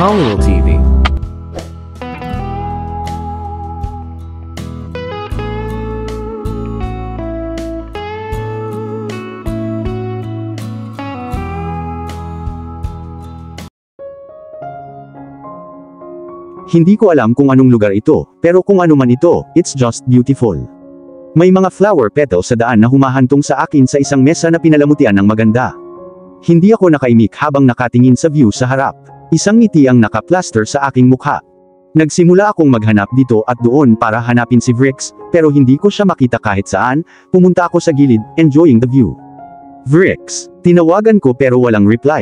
Hollywood TV. Hindi ko alam kung anong lugar ito, pero kung ano man ito, it's just beautiful. May mga flower petals sa daan na humahantong sa akin sa isang mesa na pinalamutian ng maganda. Hindi ako nakaimik habang nakatingin sa view sa harap. Isang ngiti ang naka-plaster sa aking mukha. Nagsimula akong maghanap dito at doon para hanapin si Vrix, pero hindi ko siya makita kahit saan. Pumunta ako sa gilid, enjoying the view. Vrix, tinawagan ko pero walang reply.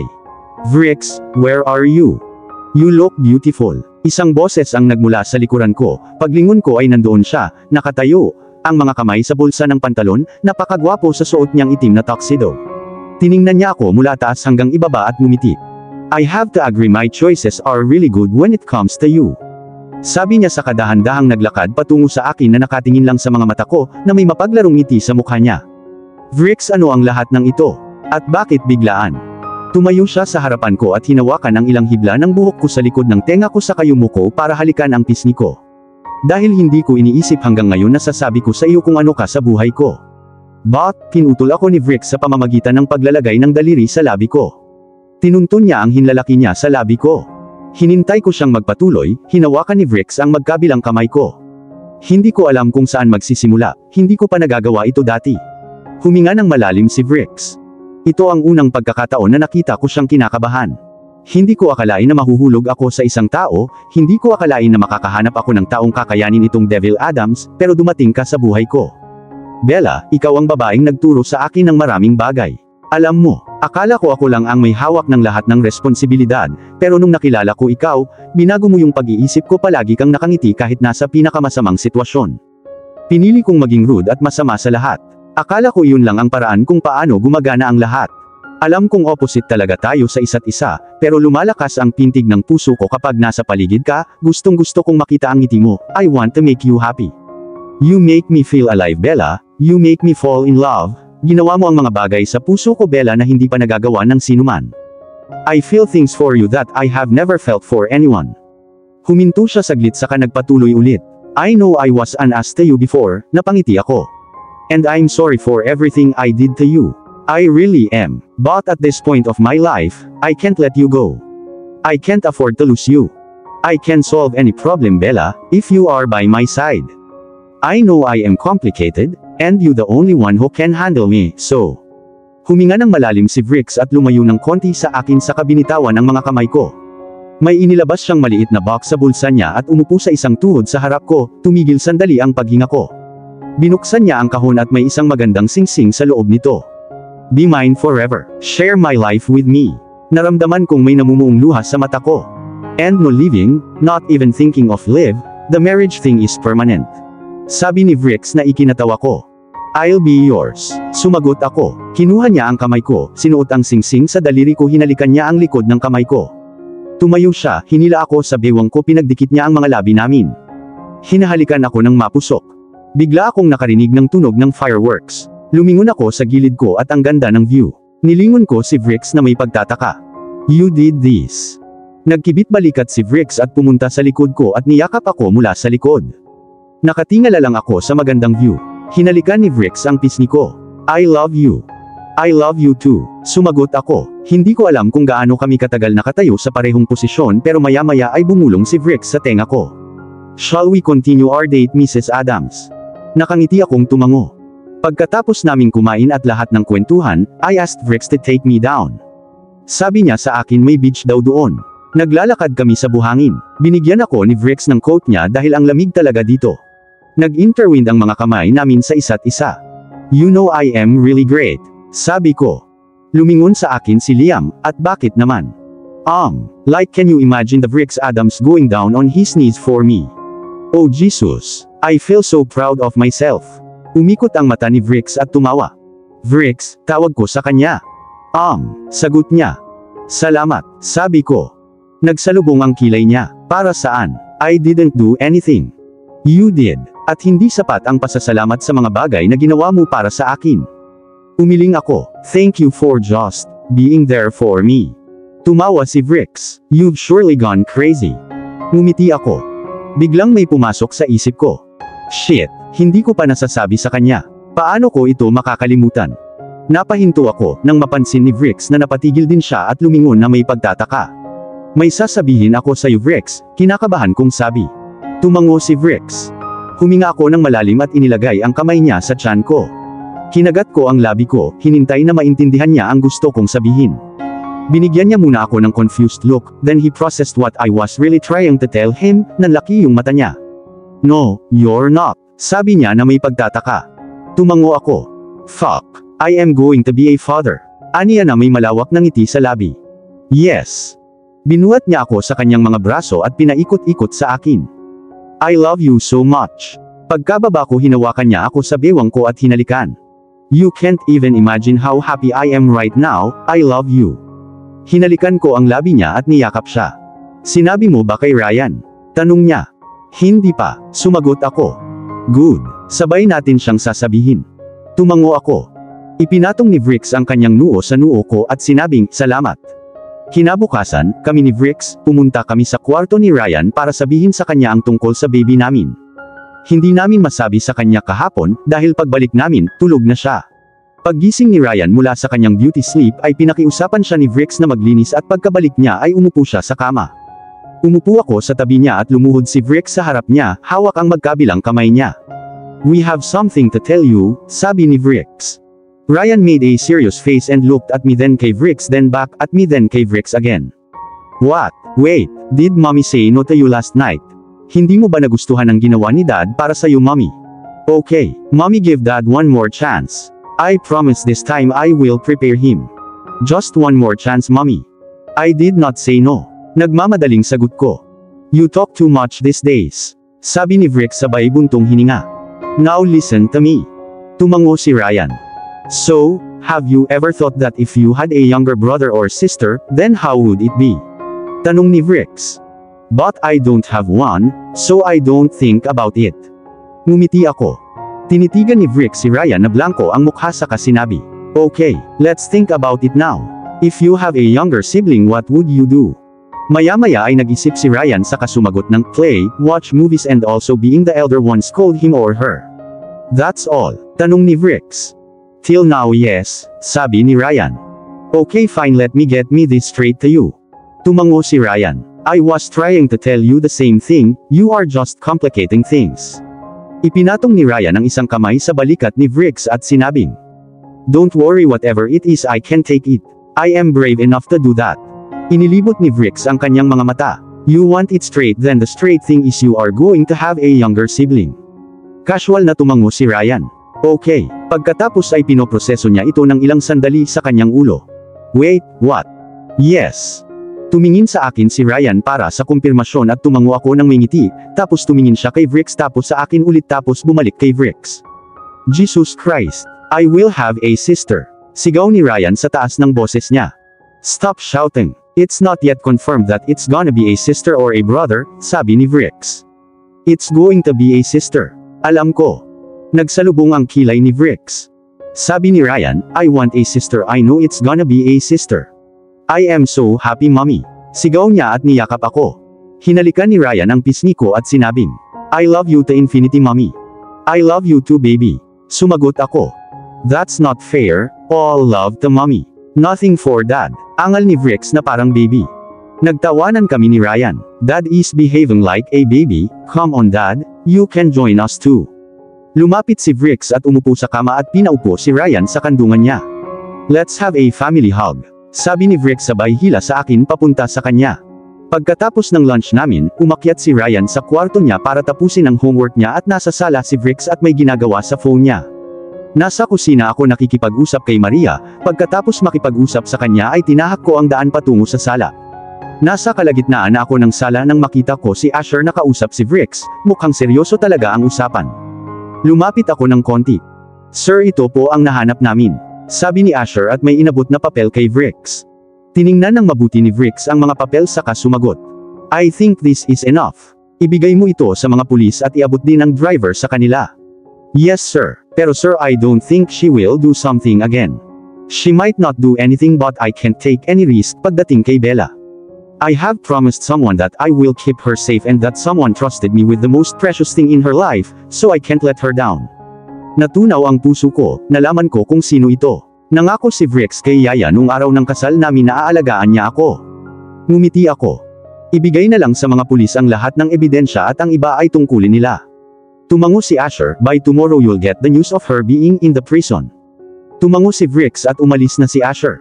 Vrix, where are you? You look beautiful. Isang boses ang nagmula sa likuran ko. Paglingon ko ay nandoon siya, nakatayo, ang mga kamay sa bulsa ng pantalon, napakagwapo sa suot niyang itim na tuxedo. Tiningnan niya ako mula taas hanggang ibaba at ngumiti. I have to agree, my choices are really good when it comes to you. Sabi niya sa kadahan-dahang naglakad patungo sa akin na nakatingin lang sa mga mata ko na may mapaglarong ngiti sa mukha niya. Vrix, ano ang lahat ng ito? At bakit biglaan? Tumayo siya sa harapan ko at hinawakan ang ilang hibla ng buhok ko sa likod ng tenga ko sa kayumuko para halikan ang pisngi ko. Dahil hindi ko iniisip hanggang ngayon na sasabi ko sa iyo kung ano ka sa buhay ko. But, pinutol ako ni Vrix sa pamamagitan ng paglalagay ng daliri sa labi ko. Tinuntun niya ang hinlalaki niya sa labi ko. Hinintay ko siyang magpatuloy, hinawakan ni Vrix ang magkabilang kamay ko. Hindi ko alam kung saan magsisimula, hindi ko pa nagagawa ito dati. Huminga ng malalim si Vrix. Ito ang unang pagkakataon na nakita ko siyang kinakabahan. Hindi ko akalain na mahuhulog ako sa isang tao, hindi ko akalain na makakahanap ako ng taong kakayanin itong Devil Adams, pero dumating ka sa buhay ko. Bella, ikaw ang babaeng nagturo sa akin ng maraming bagay. Alam mo, akala ko ako lang ang may hawak ng lahat ng responsibilidad, pero nung nakilala ko ikaw, binago mo yung pag-iisip ko, palagi kang nakangiti kahit nasa pinakamasamang sitwasyon. Pinili kong maging rude at masama sa lahat. Akala ko iyon lang ang paraan kung paano gumagana ang lahat. Alam kong opposite talaga tayo sa isa't isa, pero lumalakas ang pintig ng puso ko kapag nasa paligid ka, gustong-gusto kong makita ang ngiti mo. I want to make you happy. You make me feel alive, Bella. You make me fall in love. Ginawa mo ang mga bagay sa puso ko, Bella, na hindi pa nagagawa ng sinuman. I feel things for you that I have never felt for anyone. Huminto siya saglit saka nagpatuloy ulit. I know I was an ass to you before, napangiti ako. And I'm sorry for everything I did to you. I really am. But at this point of my life, I can't let you go. I can't afford to lose you. I can solve any problem, Bella, if you are by my side. I know I am complicated, and you the only one who can handle me, so. Huminga ng malalim si Vrix at lumayo ng konti sa akin sa kabinitawan ng mga kamay ko. May inilabas siyang maliit na box sa bulsa niya at umupo sa isang tuhod sa harap ko, tumigil sandali ang paghinga ko. Binuksan niya ang kahon at may isang magandang singsing sa loob nito. Be mine forever. Share my life with me. Naramdaman kong may namumuong luha sa mata ko. And no living, not even thinking of live, the marriage thing is permanent. Sabi ni Vrix na ikinatawa ko. I'll be yours. Sumagot ako. Kinuha niya ang kamay ko, sinuot ang singsing sa daliri ko, hinalikan niya ang likod ng kamay ko. Tumayo siya, hinila ako sa bewang ko, pinagdikit niya ang mga labi namin. Hinahalikan ako ng mapusok. Bigla akong nakarinig ng tunog ng fireworks. Lumingon ako sa gilid ko at ang ganda ng view. Nilingon ko si Vrix na may pagtataka. You did this. Nagkibit balikat si Vrix at pumunta sa likod ko at niyakap ako mula sa likod. Nakatingala lang ako sa magandang view. Hinalikan ni Vrix ang pisngi ko. I love you. I love you too. Sumagot ako. Hindi ko alam kung gaano kami katagal nakatayo sa parehong posisyon, pero maya-maya ay bumulong si Vrix sa tenga ko. Shall we continue our date, Mrs. Adams? Nakangiti akong tumango. Pagkatapos naming kumain at lahat ng kwentuhan, I asked Vrix to take me down. Sabi niya sa akin may beach daw doon. Naglalakad kami sa buhangin. Binigyan ako ni Vrix ng coat niya dahil ang lamig talaga dito. Nag-interwind ang mga kamay namin sa isa't isa. You know I am really great. Sabi ko. Lumingon sa akin si Liam, at bakit naman? Like can you imagine the Vrix Adams going down on his knees for me? Oh Jesus. I feel so proud of myself. Umikot ang mata ni Vrix at tumawa. Vrix, tawag ko sa kanya. Sagot niya. Salamat, sabi ko. Nagsalubong ang kilay niya. Para saan? I didn't do anything. You did. At hindi sapat ang pasasalamat sa mga bagay na ginawa mo para sa akin. Umiling ako. Thank you for just being there for me. Tumawa si Vrix. You've surely gone crazy. Ngumiti ako. Biglang may pumasok sa isip ko. Shit, hindi ko pa nasasabi sa kanya. Paano ko ito makakalimutan? Napahinto ako nang mapansin ni Vrix na napatigil din siya at lumingon na may pagtataka. May sasabihin ako sa iyo Vrix, kinakabahan kong sabi. Tumango si Vrix. Huminga ako ng malalim at inilagay ang kamay niya sa tiyan ko. Kinagat ko ang labi ko, hinintay na maintindihan niya ang gusto kong sabihin. Binigyan niya muna ako ng confused look, then he processed what I was really trying to tell him, nanlaki yung mata niya. No, you're not, sabi niya na may pagtataka. Tumango ako. Fuck, I am going to be a father. Aniya na may malawak na ngiti sa labi. Yes. Binuhat niya ako sa kanyang mga braso at pinaikot-ikot sa akin. I love you so much. Pagkababa ko hinawakan niya ako sa bewang ko at hinalikan. You can't even imagine how happy I am right now, I love you. Hinalikan ko ang labi niya at niyakap siya. Sinabi mo ba kay Ryan? Tanong niya. Hindi pa, sumagot ako. Good, sabay natin siyang sasabihin. Tumango ako. Ipinatong ni Vrix ang kanyang noo sa noo ko at sinabing, salamat. Kinabukasan, kami ni Vrix, pumunta kami sa kwarto ni Ryan para sabihin sa kanya ang tungkol sa baby namin. Hindi namin masabi sa kanya kahapon, dahil pagbalik namin, tulog na siya. Paggising ni Ryan mula sa kanyang beauty sleep ay pinakiusapan siya ni Vrix na maglinis at pagkabalik niya ay umupo siya sa kama. Umupo ako sa tabi niya at lumuhod si Vrix sa harap niya, hawak ang magkabilang kamay niya. We have something to tell you, sabi ni Vrix. Ryan made a serious face and looked at me then kay Vrix then back at me then kay Vrix again. What? Wait, did mommy say no to you last night? Hindi mo ba nagustuhan ang ginawa ni dad para sa'yo mommy? Okay, mommy give dad one more chance. I promise this time I will prepare him. Just one more chance mommy. I did not say no. Nagmamadaling sagot ko. You talk too much these days. Sabi ni Vrix sabay buntong hininga. Now listen to me. Tumango si Ryan. So, have you ever thought that if you had a younger brother or sister, then how would it be? Tanong ni Vrix. But I don't have one, so I don't think about it. Ngumiti ako. Tinitigan ni Vrix si Ryan na blanco ang mukha saka sinabi. Okay, let's think about it now. If you have a younger sibling what would you do? Maya-maya ay nag-isip si Ryan saka sumagot ng play, watch movies and also being the elder one scold him or her. That's all. Tanong ni Vrix. Till now yes, sabi ni Ryan. Okay fine let me get this straight to you. Tumango si Ryan. I was trying to tell you the same thing, you are just complicating things. Ipinatong ni Ryan ang isang kamay sa balikat ni Vrix at sinabing, don't worry whatever it is I can take it. I am brave enough to do that. Inilibot ni Vrix ang kanyang mga mata. You want it straight then the straight thing is you are going to have a younger sibling. Casual na tumango si Ryan. Okay, pagkatapos ay pinoproseso niya ito ng ilang sandali sa kanyang ulo. Wait, what? Yes. Tumingin sa akin si Ryan para sa kumpirmasyon at tumango ako ng may ngiti, tapos tumingin siya kay Vrix tapos sa akin ulit tapos bumalik kay Vrix. Jesus Christ! I will have a sister! Sigaw ni Ryan sa taas ng boses niya. Stop shouting! It's not yet confirmed that it's gonna be a sister or a brother, sabi ni Vrix. It's going to be a sister. Alam ko. Nagsalubong ang kilay ni Vrix. Sabi ni Ryan, I want a sister I know it's gonna be a sister. I am so happy mommy. Sigaw niya at niyakap ako. Hinalikan ni Ryan ang pisngi ko at sinabing, I love you to infinity mommy. I love you too baby. Sumagot ako. That's not fair, all love to mommy. Nothing for dad. Angal ni Vrix na parang baby. Nagtawanan kami ni Ryan. Dad is behaving like a baby, come on dad, you can join us too. Lumapit si Vrix at umupo sa kama at pinaupo si Ryan sa kandungan niya. Let's have a family hug. Sabi ni Vrix sabay hila sa akin papunta sa kanya. Pagkatapos ng lunch namin, umakyat si Ryan sa kwarto niya para tapusin ang homework niya at nasa sala si Vrix at may ginagawa sa phone niya. Nasa kusina ako nakikipag-usap kay Maria, pagkatapos makipag-usap sa kanya ay tinahak ko ang daan patungo sa sala. Nasa kalagitnaan ako ng sala nang makita ko si Asher na kausap si Vrix, mukhang seryoso talaga ang usapan. Lumapit ako ng konti. Sir ito po ang nahanap namin. Sabi ni Asher at may inabot na papel kay Vrix. Tiningnan ng mabuti ni Vrix ang mga papel saka sumagot. I think this is enough. Ibigay mo ito sa mga pulis at iabot din ang driver sa kanila. Yes sir, pero sir I don't think she will do something again. She might not do anything but I can't take any risk pagdating kay Bella. I have promised someone that I will keep her safe and that someone trusted me with the most precious thing in her life, so I can't let her down. Natunaw ang puso ko, nalaman ko kung sino ito. Nangako si Vrix kay Yaya nung araw ng kasal namin na aalagaan niya ako. Ngumiti ako. Ibigay na lang sa mga pulis ang lahat ng ebidensya at ang iba ay tungkulin nila. Tumango si Asher, by tomorrow you'll get the news of her being in the prison. Tumango si Vrix at umalis na si Asher.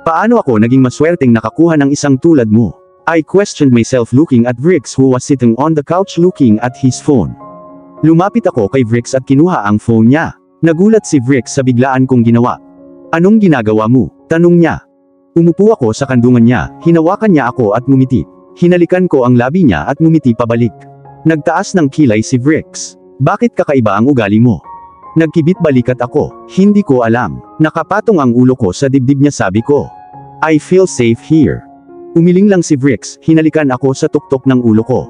Paano ako naging maswerteng nakakuha ng isang tulad mo? I questioned myself looking at Vrix who was sitting on the couch looking at his phone. Lumapit ako kay Vrix at kinuha ang phone niya. Nagulat si Vrix sa biglaan kong ginawa. Anong ginagawa mo? Tanong niya. Umupo ako sa kandungan niya, hinawakan niya ako at ngumiti. Hinalikan ko ang labi niya at ngumiti pabalik. Nagtaas ng kilay si Vrix. Bakit kakaiba ang ugali mo? Nagkibit balikat ako. Hindi ko alam. Nakapatong ang ulo ko sa dibdib niya, sabi ko. I feel safe here. Umiling lang si Vrix, hinalikan ako sa tuktok ng ulo ko.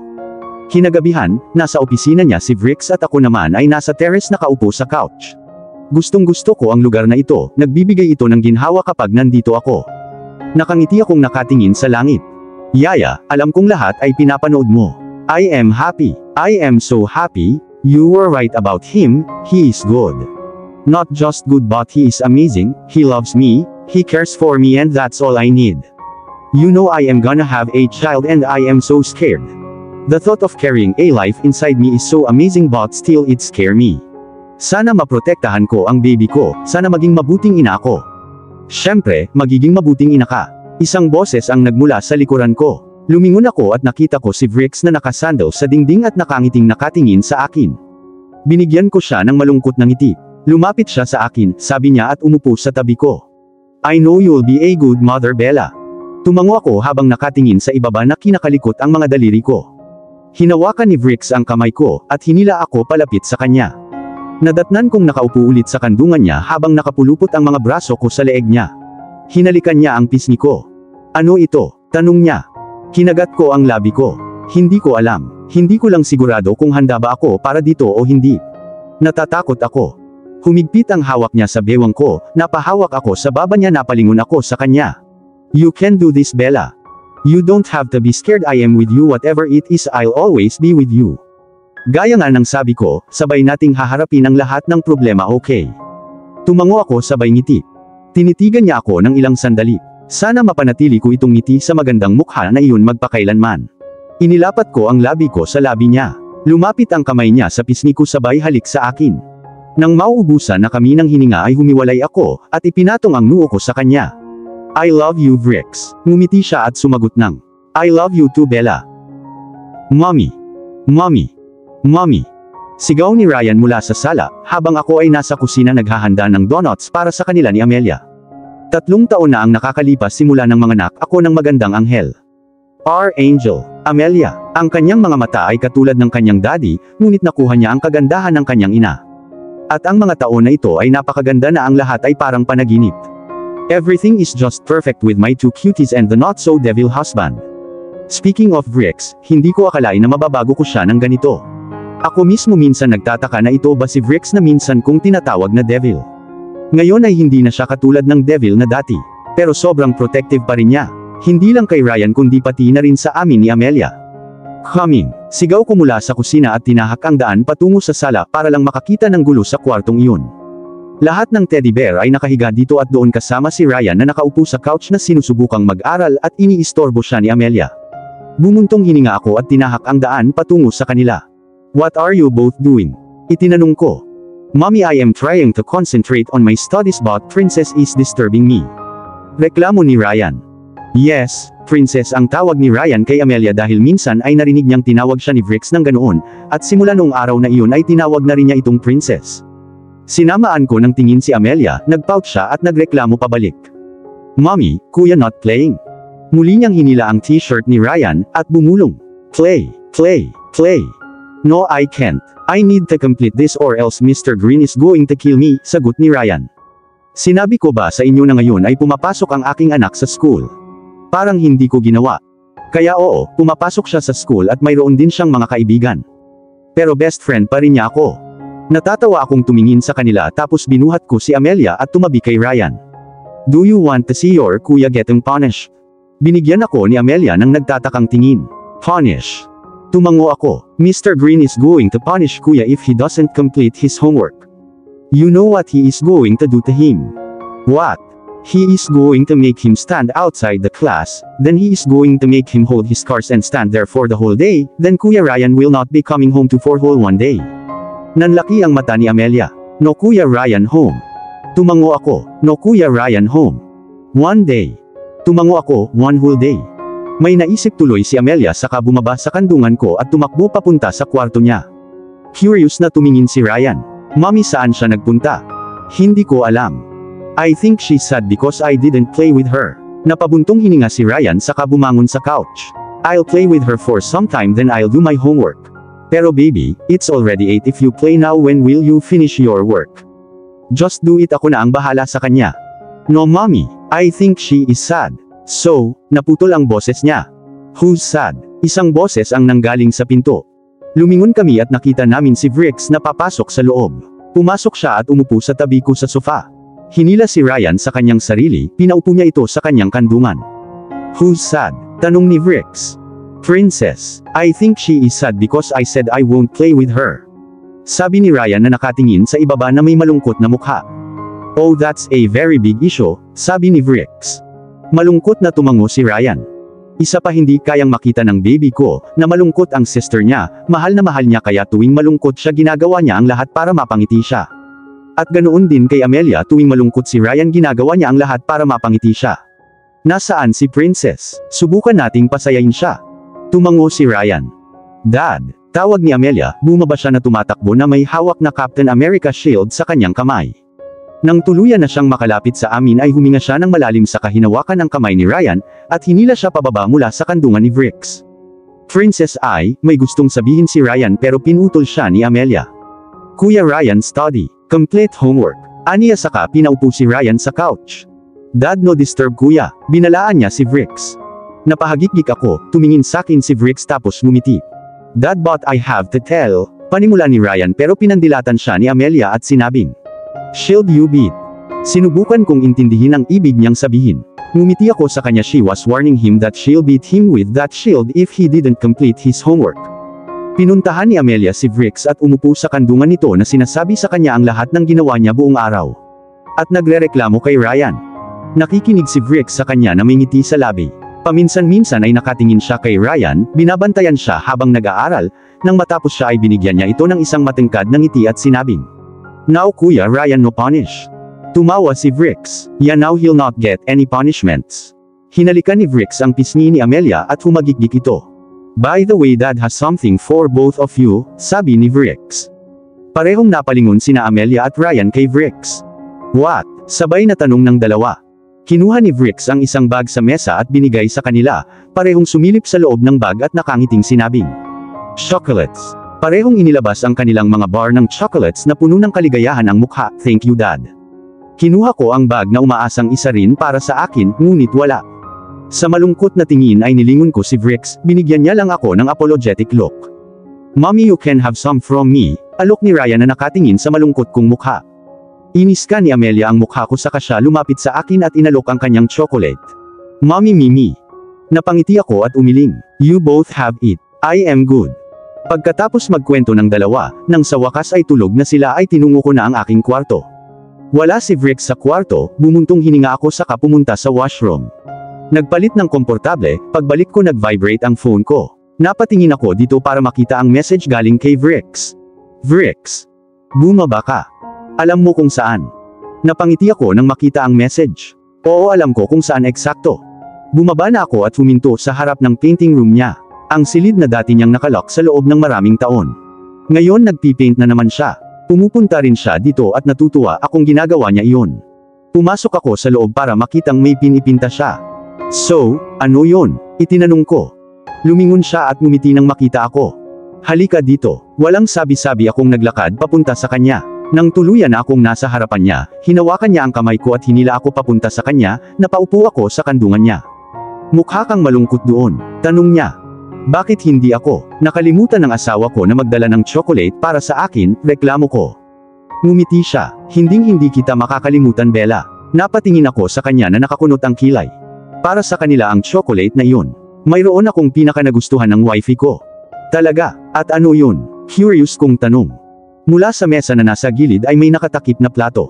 Kinagabihan, nasa opisina niya si Vrix at ako naman ay nasa terrace nakaupo sa couch. Gustong gusto ko ang lugar na ito, nagbibigay ito ng ginhawa kapag nandito ako. Nakangiti akong nakatingin sa langit. Yaya, alam kong lahat ay pinapanood mo. I am happy. I am so happy. You were right about him, he is good. Not just good but he is amazing, he loves me, he cares for me and that's all I need. You know I am gonna have a child and I am so scared. The thought of carrying a life inside me is so amazing but still it scare me. Sana maprotektahan ko ang baby ko, sana maging mabuting ina ako. Siyempre, magiging mabuting ina ka. Isang boses ang nagmula sa likuran ko. Lumingon ako at nakita ko si Vrix na nakasandal sa dingding at nakangiting nakatingin sa akin. Binigyan ko siya ng malungkot na ngiti. Lumapit siya sa akin, sabi niya at umupo sa tabi ko. I know you'll be a good mother, Bella. Tumango ako habang nakatingin sa ibaba na kinakalikot ang mga daliri ko. Hinawakan ni Vrix ang kamay ko, at hinila ako palapit sa kanya. Nadatnan kong nakaupo ulit sa kandungan niya habang nakapulupot ang mga braso ko sa leeg niya. Hinalikan niya ang pisngi ko. Ano ito? Tanong niya. Kinagat ko ang labi ko. Hindi ko alam. Hindi ko lang sigurado kung handa ba ako para dito o hindi. Natatakot ako. Humigpit ang hawak niya sa bewang ko, napahawak ako sa baba niya, napalingon ako sa kanya. You can do this, Bella. You don't have to be scared, I am with you, whatever it is I'll always be with you. Gaya nga ng sabi ko, sabay nating haharapin ang lahat ng problema, okay? Tumango ako sabay ngiti. Tinitigan niya ako ng ilang sandali. Sana mapanatili ko itong ngiti sa magandang mukha na iyon magpakailanman. Inilapat ko ang labi ko sa labi niya. Lumapit ang kamay niya sa pisngi ko sabay halik sa akin. Nang mauubusan na kami ng hininga ay humiwalay ako, at ipinatong ang noo ko sa kanya. I love you, Vrix. Ngumiti siya at sumagot ng, I love you too, Bella. Mommy. Mommy. Mommy. Sigaw ni Ryan mula sa sala, habang ako ay nasa kusina naghahanda ng donuts para sa kanila ni Amelia. 3 taon na ang nakakalipas simula ng manganak ako ng magandang anghel. Our angel, Amelia. Ang kanyang mga mata ay katulad ng kanyang daddy, ngunit nakuha niya ang kagandahan ng kanyang ina. At ang mga taon na ito ay napakaganda na ang lahat ay parang panaginip. Everything is just perfect with my 2 cuties and the not-so-devil husband. Speaking of Vrix, hindi ko akalain na mababago ko siya ng ganito. Ako mismo minsan nagtataka na ito ba si Vrix na minsan kong tinatawag na devil. Ngayon ay hindi na siya katulad ng devil na dati. Pero sobrang protective pa rin niya. Hindi lang kay Ryan kundi pati na rin sa amin ni Amelia. Coming. Sigaw ko mula sa kusina at tinahak ang daan patungo sa sala para lang makakita ng gulo sa kwartong iyon. Lahat ng teddy bear ay nakahiga dito at doon kasama si Ryan na nakaupo sa couch na sinusubukang mag-aral at iniistorbo siya ni Amelia. Bumuntong hininga ako at tinahak ang daan patungo sa kanila. What are you both doing? Itinanong ko. Mommy, I am trying to concentrate on my studies but Princess is disturbing me. Reklamo ni Ryan. Yes, Princess ang tawag ni Ryan kay Amelia dahil minsan ay narinig niyang tinawag siya ni Vrix ng ganoon, at simula noong araw na iyon ay tinawag na rin niya itong Princess. Sinamaan ko ng tingin si Amelia, nagpout siya at nagreklamo pabalik. Mommy, kuya not playing. Muli niyang hinila ang t-shirt ni Ryan, at bumulong. Play, play, play. No, I can't. I need to complete this or else Mr. Green is going to kill me, sagot ni Ryan. Sinabi ko ba sa inyo na ngayon ay pumapasok ang aking anak sa school? Parang hindi ko ginawa. Kaya oo, pumapasok siya sa school at mayroon din siyang mga kaibigan. Pero best friend pa rin niya ako. Natatawa akong tumingin sa kanila tapos binuhat ko si Amelia at tumabi kay Ryan. Do you want to see your kuya getting punished? Binigyan ako ni Amelia ng nagtatakang tingin. Punish. Tumango ako. Mr. Green is going to punish kuya if he doesn't complete his homework. You know what he is going to do to him? What? He is going to make him stand outside the class, then he is going to make him hold his cards and stand there for the whole day, then Kuya Ryan will not be coming home to for whole one day. Nanlaki ang mata ni Amelia. No Kuya Ryan home. Tumango ako. No Kuya Ryan home. One day. Tumango ako, one whole day. May naisip tuloy si Amelia saka bumaba sa kandungan ko at tumakbo papunta sa kwarto niya. Curious na tumingin si Ryan. Mommy, saan siya nagpunta? Hindi ko alam. I think she's sad because I didn't play with her. Napabuntong hininga si Ryan saka bumangon sa couch. I'll play with her for some time then I'll do my homework. Pero baby, it's already 8. If you play now, when will you finish your work? Just do it, ako na ang bahala sa kanya. No mommy, I think she is sad. So, naputol ang boses niya. Who's sad? Isang boses ang nanggaling sa pinto. Lumingon kami at nakita namin si Vrix na papasok sa loob. Pumasok siya at umupo sa tabi ko sa sofa. Hinila si Ryan sa kanyang sarili, pinaupo niya ito sa kanyang kandungan. Who's sad? Tanong ni Vrix. Princess, I think she is sad because I said I won't play with her. Sabi ni Ryan na nakatingin sa ibaba na may malungkot na mukha. Oh, that's a very big issue, sabi ni Vrix. Malungkot na tumango si Ryan. Isa pa, hindi kayang makita ng baby ko na malungkot ang sister niya, mahal na mahal niya kaya tuwing malungkot siya ginagawa niya ang lahat para mapangiti siya. At ganoon din kay Amelia, tuwing malungkot si Ryan ginagawa niya ang lahat para mapangiti siya. Nasaan si Princess? Subukan nating pasayain siya. Tumango si Ryan. Dad, tawag ni Amelia, bumaba siya na tumatakbo na may hawak na Captain America shield sa kanyang kamay. Nang tuluyan na siyang makalapit sa amin ay huminga siya ng malalim sa kahinawakan ng kamay ni Ryan, at hinila siya pababa mula sa kandungan ni Vrix. Princess may gustong sabihin si Ryan pero pinutol siya ni Amelia. Kuya Ryan, study. Complete homework. Aniya saka pinaupo si Ryan sa couch. Dad, no disturb kuya. Binalaan niya si Vrix. Napahagikik ako, tumingin sakin si Vrix tapos ngumiti. Dad, but I have to tell. Panimula ni Ryan pero pinandilatan siya ni Amelia at sinabing, Shield you beat. Sinubukan kong intindihin ang ibig niyang sabihin. Ngumiti ako sa kanya. She was warning him that she'll beat him with that shield if he didn't complete his homework. Pinuntahan ni Amelia si Vrix at umupo sa kandungan nito na sinasabi sa kanya ang lahat ng ginawa niya buong araw. At nagrereklamo kay Ryan. Nakikinig si Vrix sa kanya na may ngiti sa labi. Paminsan-minsan ay nakatingin siya kay Ryan, binabantayan siya habang nag-aaral, nang matapos siya ay binigyan niya ito ng isang matangkad na ngiti at sinabing, Now Kuya Ryan, no punish. Tumawa si Vrix. Yeah, now he'll not get any punishments. Hinalikan ni Vrix ang pisngi ni Amelia at humagikik ito. By the way, Dad has something for both of you, sabi ni Vrix. Parehong napalingon sina Amelia at Ryan kay Vrix. What? Sabay na tanong ng dalawa. Kinuha ni Vrix ang isang bag sa mesa at binigay sa kanila, parehong sumilip sa loob ng bag at nakangiting sinabing, Chocolates. Parehong inilabas ang kanilang mga bar ng chocolates na puno ng kaligayahan ang mukha. Thank you, Dad. Kinuha ko ang bag na umaasang isa rin para sa akin, ngunit wala. Sa malungkot na tingin ay nilingon ko si Vrix, binigyan niya lang ako ng apologetic look. Mommy, you can have some from me, alok ni Ryan na nakatingin sa malungkot kong mukha. Iniska ni Amelia ang mukha ko saka siya lumapit sa akin at inalok ang kanyang chocolate. Mommy, Mimi. Napangiti ako at umiling. You both have it. I am good. Pagkatapos magkwento ng dalawa, nang sa wakas ay tulog na sila ay tinungo ko na ang aking kwarto. Wala si Vrix sa kwarto, bumuntong hininga ako saka pumunta sa washroom. Nagpalit ng komportable, pagbalik ko nag-vibrate ang phone ko. Napatingin ako dito para makita ang message galing kay Vrix. Vrix. Bumaba ka. Alam mo kung saan? Napangiti ako nang makita ang message. Oo, alam ko kung saan eksakto. Bumaba na ako at huminto sa harap ng painting room niya. Ang silid na dati niyang nakalock sa loob ng maraming taon. Ngayon nagpipaint na naman siya. Pumupunta rin siya dito at natutuwa akong ginagawa niya iyon. Pumasok ako sa loob para makitang may pinipinta siya. So, ano yon? Itinanong ko. Lumingon siya at ngumiti nang makita ako. Halika dito. Walang sabi-sabi akong naglakad papunta sa kanya. Nang tuluyan na akong nasa harapan niya, hinawakan niya ang kamay ko at hinila ako papunta sa kanya, napaupo ako sa kandungan niya. Mukha kang malungkot doon, tanong niya. Bakit hindi ako? Nakalimutan ng asawa ko na magdala ng chocolate para sa akin, reklamo ko. Ngumiti siya, hindi kita makakalimutan, Bella. Napatingin ako sa kanya na nakakunot ang kilay. Para sa kanila ang chocolate na iyon. Mayroon akong pinakanagustuhan ng wifey ko. Talaga, at ano yun? Curious kong tanong. Mula sa mesa na nasa gilid ay may nakatakip na plato.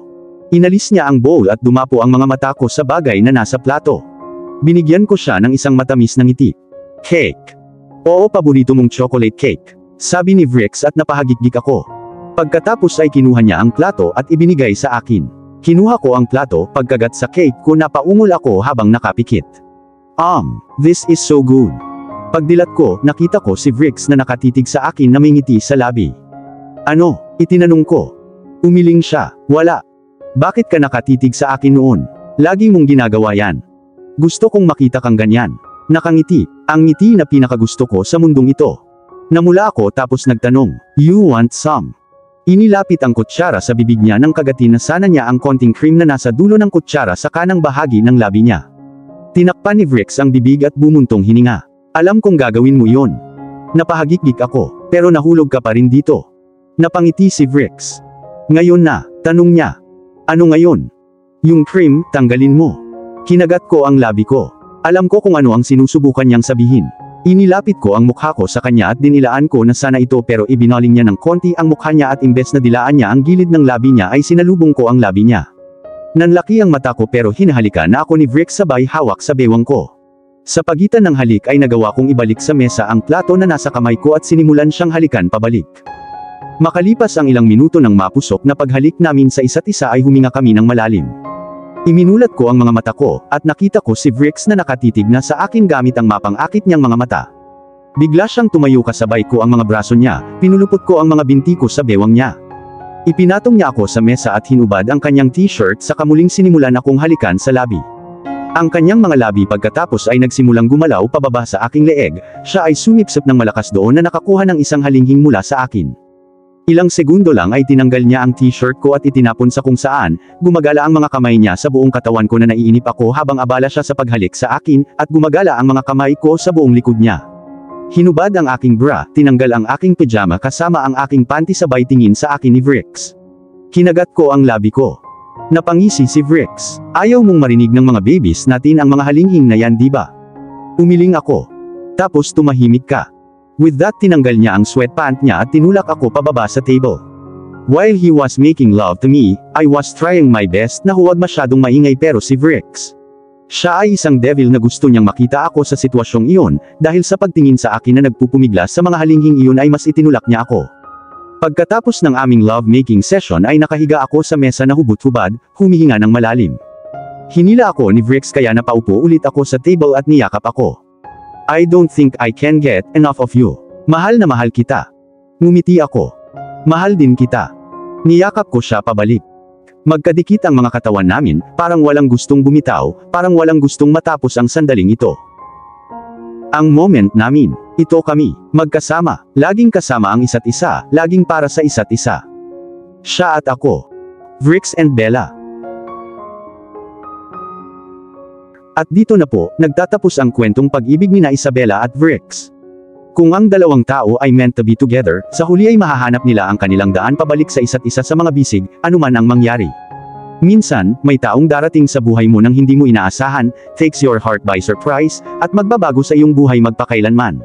Inalis niya ang bowl at dumapo ang mga mata ko sa bagay na nasa plato. Binigyan ko siya ng isang matamis na ngiti. Cake. Oo, paborito mong chocolate cake. Sabi ni Vrix at napahagikdik ako. Pagkatapos ay kinuha niya ang plato at ibinigay sa akin. Kinuha ko ang plato, pagkagat sa cake ko napaungol ako habang nakapikit. This is so good. Pagdilat ko, nakita ko si Vrix na nakatitig sa akin na may ngiti sa labi. Ano? Itinanong ko. Umiling siya. Wala. Bakit ka nakatitig sa akin noon? Lagi mong ginagawa yan. Gusto kong makita kang ganyan. Nakangiti. Ang ngiti na pinakagusto ko sa mundong ito. Namula ako tapos nagtanong, "You want some?" Inilapit ang kutsara sa bibig niya nang kagatin na sana niya ang konting cream na nasa dulo ng kutsara sa kanang bahagi ng labi niya. Tinakpan ni Vrix ang bibig at bumuntong hininga. Alam kong gagawin mo yon. Napahagikdik ako, pero nahulog ka pa rin dito. Napangiti si Vrix. Ngayon na, tanong niya. Ano ngayon? Yung cream, tanggalin mo. Kinagat ko ang labi ko. Alam ko kung ano ang sinusubukan niyang sabihin. Inilapit ko ang mukha ko sa kanya at dinilaan ko na sana ito pero ibinaling niya ng konti ang mukha niya at imbes na dilaan niya ang gilid ng labi niya ay sinalubong ko ang labi niya. Nanlaki ang mata ko pero hinahalikan na ako ni Vrix sabay hawak sa bewang ko. Sa pagitan ng halik ay nagawa kong ibalik sa mesa ang plato na nasa kamay ko at sinimulan siyang halikan pabalik. Makalipas ang ilang minuto ng mapusok na paghalik namin sa isa't isa ay huminga kami ng malalim. Iminulat ko ang mga mata ko, at nakita ko si Vrix na nakatitig na sa akin gamit ang mapang-akit niyang mga mata. Bigla siyang tumayo kasabay ko ang mga braso niya, pinulupot ko ang mga binti ko sa bewang niya. Ipinatong niya ako sa mesa at hinubad ang kanyang t-shirt sa kamuling sinimulan akong halikan sa labi. Ang kanyang mga labi pagkatapos ay nagsimulang gumalaw pababa sa aking leeg, siya ay sumipsip ng malakas doon na nakakuha ng isang halinghing mula sa akin. Ilang segundo lang ay tinanggal niya ang t-shirt ko at itinapon sa kung saan, gumagala ang mga kamay niya sa buong katawan ko na naiinip ako habang abala siya sa paghalik sa akin, at gumagala ang mga kamay ko sa buong likod niya. Hinubad ang aking bra, tinanggal ang aking pajama kasama ang aking panty sabay tingin sa akin ni Vrix. Kinagat ko ang labi ko. Napangisi si Vrix. Ayaw mong marinig ng mga babies natin ang mga halinghing na yan, diba? Umiling ako. Tapos tumahimik ka. With that tinanggal niya ang sweatpant niya at tinulak ako pababa sa table. While he was making love to me, I was trying my best na huwag masyadong maingay pero si Vrix. Siya ay isang devil na gusto niyang makita ako sa sitwasyong iyon, dahil sa pagtingin sa akin na nagpupumiglas sa mga halinghing iyon ay mas itinulak niya ako. Pagkatapos ng aming love-making session ay nakahiga ako sa mesa na hubot-hubad, humihinga ng malalim. Hinila ako ni Vrix kaya napaupo ulit ako sa table at niyakap ako. I don't think I can get enough of you. Mahal na mahal kita. Ngumiti ako. Mahal din kita. Niyakap ko siya pabalik. Magkadikit ang mga katawan namin, parang walang gustong bumitaw, parang walang gustong matapos ang sandaling ito. Ang moment namin, ito kami, magkasama, laging kasama ang isa't isa, laging para sa isa't isa. Siya at ako. Vrix and Bella. At dito na po, nagtatapos ang kwentong pag-ibig ni Isabela at Vrix. Kung ang dalawang tao ay meant to be together, sa huli ay mahahanap nila ang kanilang daan pabalik sa isa't isa sa mga bisig, anuman ang mangyari. Minsan, may taong darating sa buhay mo nang hindi mo inaasahan, takes your heart by surprise, at magbabago sa iyong buhay magpakailanman.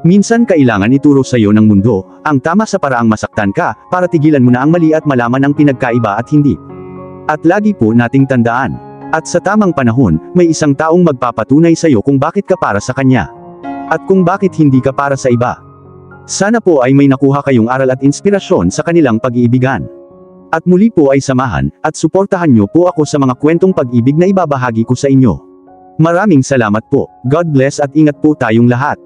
Minsan kailangan ituro sa iyo ng mundo, ang tama sa paraang masaktan ka, para tigilan mo na ang mali at malaman ang pinagkaiba at hindi. At lagi po nating tandaan, at sa tamang panahon, may isang taong magpapatunay sa iyo kung bakit ka para sa kanya. At kung bakit hindi ka para sa iba. Sana po ay may nakuha kayong aral at inspirasyon sa kanilang pag-iibigan. At muli po ay samahan, at suportahan niyo po ako sa mga kwentong pag-ibig na ibabahagi ko sa inyo. Maraming salamat po. God bless at ingat po tayong lahat.